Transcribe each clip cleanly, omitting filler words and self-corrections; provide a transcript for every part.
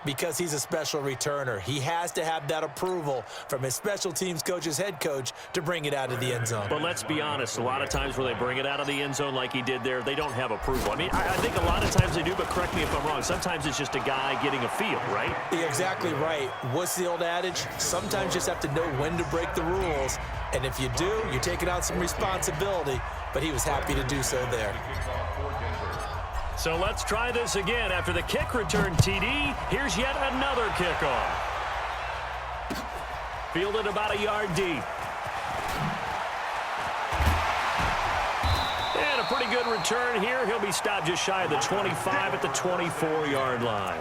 Because he's a special returner. He has to have that approval from his special teams coach's head coach to bring it out of the end zone. But let's be honest, a lot of times where they bring it out of the end zone like he did there, they don't have approval. I mean, I think a lot of times they do, but correct me if I'm wrong. Sometimes it's just a guy getting a feel, right? You're exactly right. What's the old adage? Sometimes you just have to know when to break the rules. And if you do, you're taking on some responsibility. But he was happy to do so there. So let's try this again. After the kick return TD, here's yet another kickoff. Fielded about a yard deep. And a pretty good return here. He'll be stopped just shy of the 25 at the 24-yard line.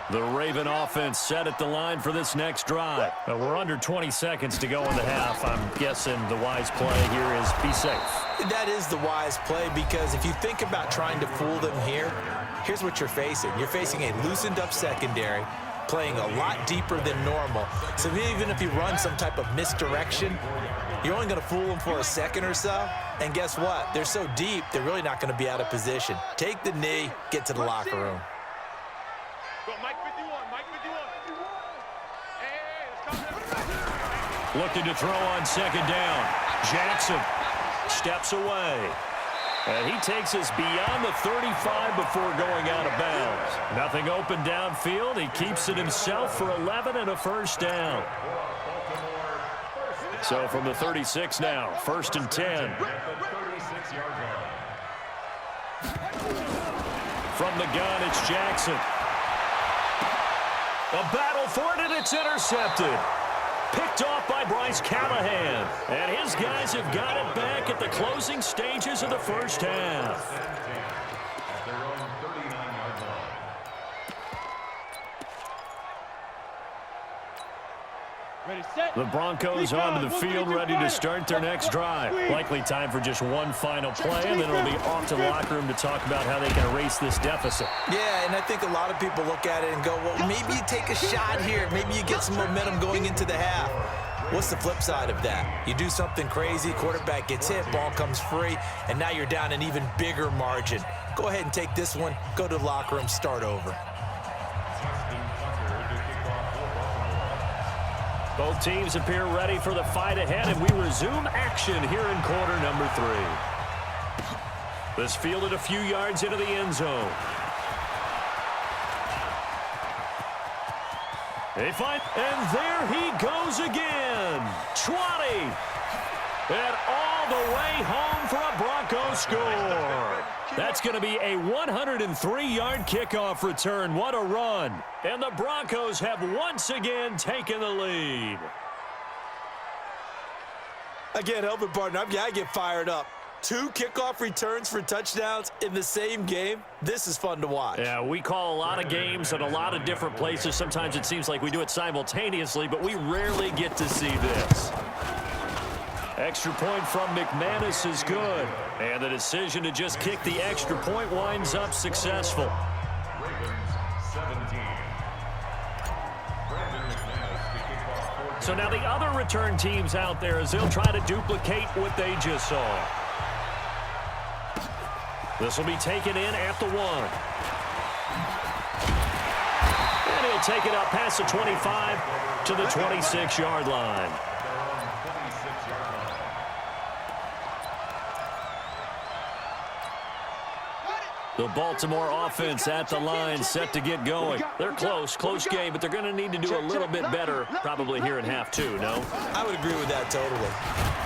The Raven offense set at the line for this next drive. We're under 20 seconds to go in the half. I'm guessing the wise play here is be safe. That is the wise play, because if you think about trying to fool them here, here's what you're facing. You're facing a loosened up secondary, playing a lot deeper than normal. So even if you run some type of misdirection, you're only going to fool them for a second or so. And guess what? They're so deep, they're really not going to be out of position. Take the knee, get to the locker room. Looking to throw on second down. Jackson steps away. And he takes us beyond the 35 before going out of bounds. Nothing open downfield. He keeps it himself for 11 and a first down. So from the 36 now, 1st and 10. From the gun, it's Jackson. A battle for it, and it's intercepted. Picked off by Bryce Callahan. And his guys have got it back at the closing stages of the first half. The Broncos onto the field, ready to start their next drive. Likely time for just one final play, and then it'll be off to the locker room to talk about how they can erase this deficit. Yeah, and I think a lot of people look at it and go, well, maybe you take a shot here. Maybe you get some momentum going into the half. What's the flip side of that? You do something crazy, quarterback gets hit, ball comes free, and now you're down an even bigger margin. Go ahead and take this one, go to the locker room, start over. Both teams appear ready for the fight ahead, and we resume action here in quarter number 3. This fielded a few yards into the end zone. They fight, and there he goes again. 20. And all the way home for a Broncos score. That's going to be a 103-yard kickoff return. What a run. And the Broncos have once again taken the lead. Again, help it, partner. I get fired up. 2 kickoff returns for touchdowns in the same game. This is fun to watch. Yeah, we call a lot of games at a lot of different places. Sometimes it seems like we do it simultaneously, but we rarely get to see this. Extra point from McManus is good. And the decision to just kick the extra point winds up successful. So now the other return teams out there, as they'll try to duplicate what they just saw. This will be taken in at the 1. And he'll take it up past the 25 to the 26-yard line. The Baltimore offense at the line, set to get going. They're close game, but they're going to need to do a little bit better probably here in half 2, no? I would agree with that totally.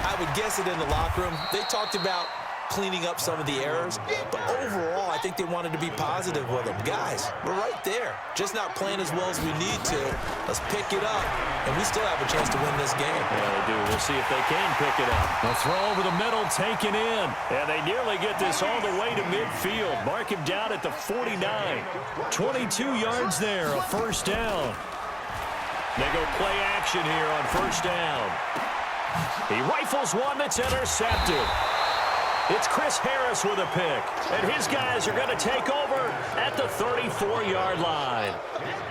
I would guess it in the locker room. They talked about cleaning up some of the errors, but overall, I think they wanted to be positive with them. Guys, we're right there. Just not playing as well as we need to. Let's pick it up, and we still have a chance to win this game. Yeah, they do. We'll see if they can pick it up. A throw over the middle, taken in. And they nearly get this all the way to midfield. Mark him down at the 49. 22 yards there, a first down. They go play action here on first down. He rifles one that's intercepted. It's Chris Harris with a pick, and his guys are going to take over at the 34-yard line.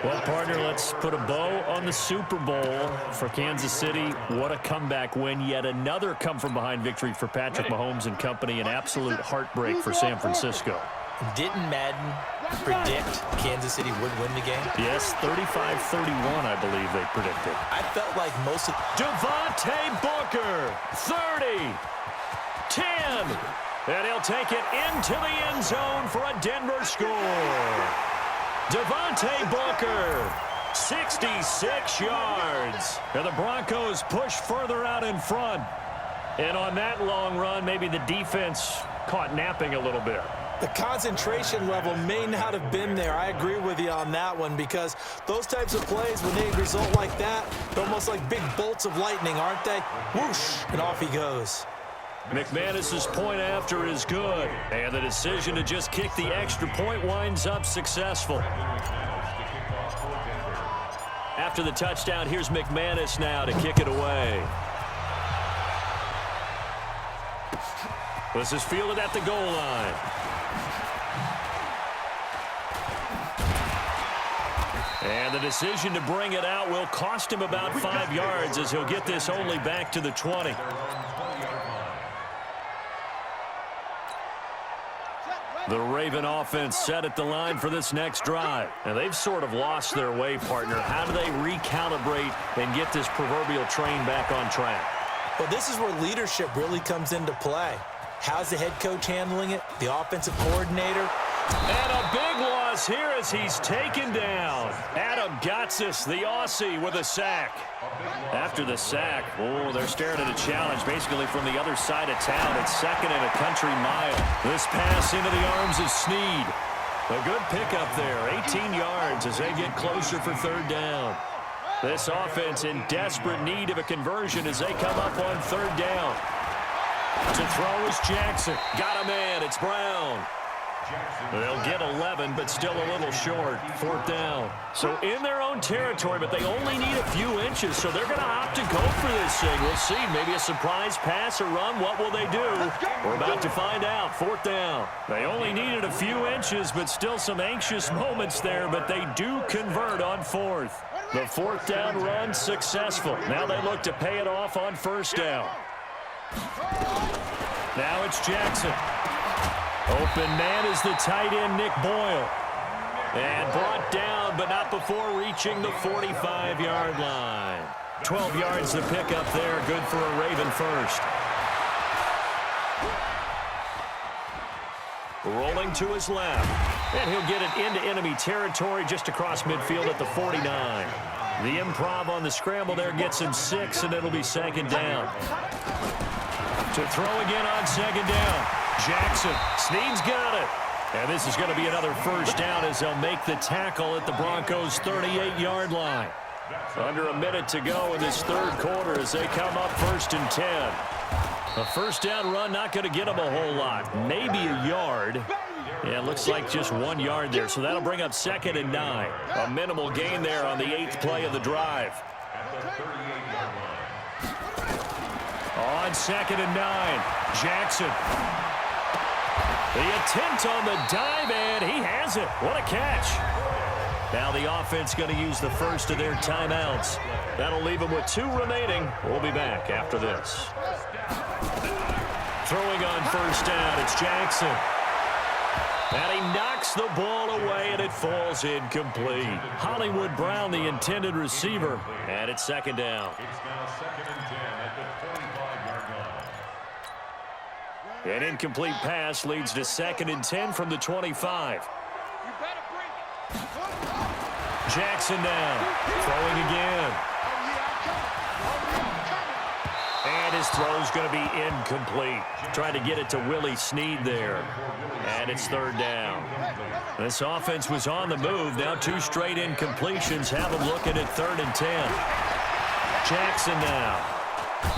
Well, partner, let's put a bow on the Super Bowl for Kansas City. What a comeback win. Yet another come-from-behind victory for Patrick Mahomes and company. An absolute heartbreak for San Francisco. Didn't Madden predict Kansas City would win the game? Yes, 35-31, I believe they predicted. I felt like most of... Devontae Booker, 30, 10, and he'll take it into the end zone for a Denver score. Devontae Booker, 66 yards, and the Broncos push further out in front. And on that long run, maybe the defense caught napping a little bit. The concentration level may not have been there. I agree with you on that one, because those types of plays, when they result like that, they're almost like big bolts of lightning, aren't they? Whoosh, and off he goes. McManus's point after is good, and the decision to just kick the extra point winds up successful. After the touchdown, here's McManus now to kick it away. This is fielded at the goal line. And the decision to bring it out will cost him about 5 yards, as he'll get this only back to the 20. The Raven offense set at the line for this next drive. And they've sort of lost their way, partner. How do they recalibrate and get this proverbial train back on track? Well, this is where leadership really comes into play. How's the head coach handling it? The offensive coordinator? And a big loss here as he's taken down. Adam Gotsis, the Aussie, with a sack. After the sack, they're staring at a challenge basically from the other side of town. It's second and a country mile. This pass into the arms of Snead. A good pickup there, 18 yards as they get closer for third down. This offense in desperate need of a conversion as they come up on third down. To throw is Jackson. Got a man. It's Brown. They'll get 11, but still a little short. Fourth down. So in their own territory, but they only need a few inches, so they're going to opt to go for this thing. We'll see. Maybe a surprise pass or run. What will they do? We're about to find out. Fourth down. They only needed a few inches, but still some anxious moments there, but they do convert on fourth. The fourth down run successful. Now they look to pay it off on first down. Now it's Jackson. Open man is the tight end, Nick Boyle. And brought down, but not before reaching the 45-yard line. 12 yards to pick up there. Good for a Raven first. Rolling to his left. And he'll get it into enemy territory just across midfield at the 49. The improv on the scramble there gets him 6, and it'll be second down. To throw again on second down. Jackson. Snead's got it. And this is going to be another first down as they'll make the tackle at the Broncos' 38-yard line. Under a minute to go in this third quarter as they come up first and 10. A first down run not going to get them a whole lot. Maybe a yard. Yeah, it looks like just 1 yard there. So that'll bring up second and 9. A minimal gain there on the 8th play of the drive. On second and 9, Jackson. The attempt on the dive, and he has it. What a catch. Now the offense going to use the first of their timeouts. That'll leave them with 2 remaining. We'll be back after this. Throwing on first down, it's Jackson. And he knocks the ball away, and it falls incomplete. Hollywood Brown, the intended receiver, and it's second down. It's now second and 10 at the 45-yard line. An incomplete pass leads to second and 10 from the 25. Jackson now, throwing again. And his throw's going to be incomplete. Trying to get it to Willie Snead there. And it's third down. This offense was on the move. Now 2 straight incompletions have them looking at third and 10. Jackson now.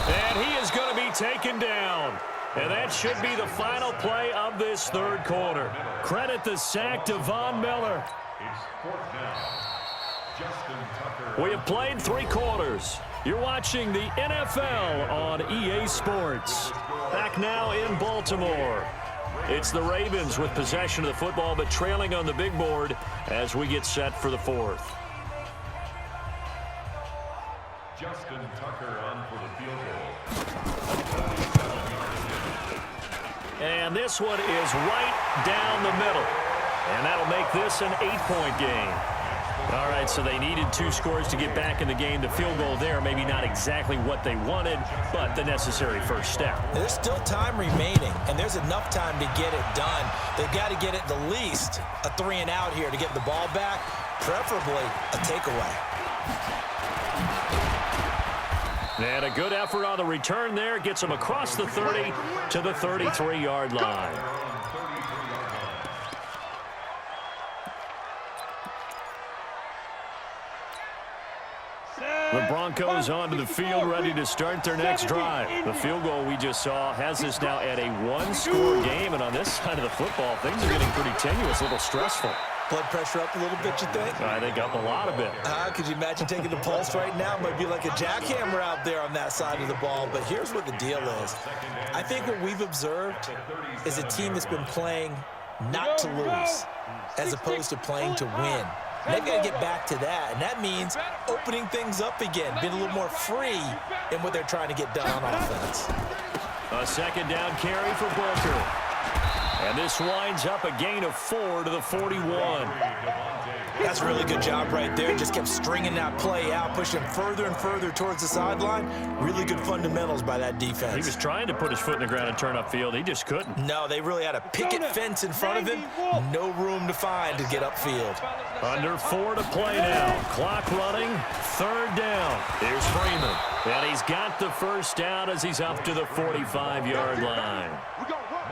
And he is going to be taken down. And that should be the final play of this third quarter. Credit the sack to Von Miller. We have played 3 quarters. You're watching the NFL on EA Sports. Back now in Baltimore. It's the Ravens with possession of the football, but trailing on the big board as we get set for the fourth. Justin Tucker on for the field goal. And this one is right down the middle. And that'll make this an 8-point game. All right, so they needed 2 scores to get back in the game. The field goal there, maybe not exactly what they wanted, but the necessary first step. There's still time remaining, and there's enough time to get it done. They've got to get it the least a 3-and-out here to get the ball back, preferably a takeaway. And a good effort on the return there. Gets them across the 30 to the 33-yard line. The Broncos onto the field, ready to start their next drive. The field goal we just saw has us now at a 1-score game, and on this side of the football, things are getting pretty tenuous, a little stressful. Blood pressure up a little bit, you think? I think up a lot of it. Could you imagine taking the pulse right now? It might be like a jackhammer out there on that side of the ball. But here's what the deal is. I think what we've observed is a team that's been playing not to lose as opposed to playing to win. And they've got to get back to that, and that means opening things up again, being a little more free in what they're trying to get done on offense. A second down carry for Booker. And this winds up a gain of 4 to the 41. That's a really good job right there. Just kept stringing that play out, pushing further and further towards the sideline. Really good fundamentals by that defense. He was trying to put his foot in the ground and turn upfield. He just couldn't. No, they really had a picket fence in front of him. No room to find to get upfield. Under 4 to play now. Clock running. 3rd down. Here's Freeman. And he's got the first down as he's up to the 45-yard line.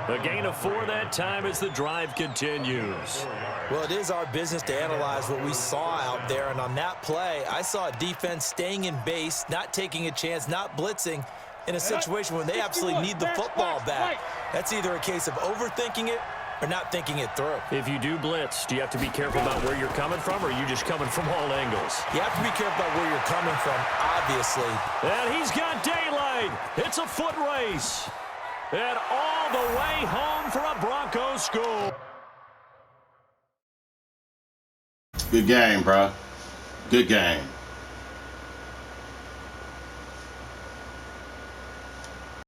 A gain of 4 that time as the drive continues. Well, it is our business to analyze what we saw out there, and on that play, I saw a defense staying in base, not taking a chance, not blitzing in a situation when they absolutely need the football back. That's either a case of overthinking it or not thinking it through. If you do blitz, do you have to be careful about where you're coming from, or are you just coming from all angles? You have to be careful about where you're coming from, obviously. And he's got daylight. It's a foot race. And all the way home for a Broncos score. Good game, bro. Good game.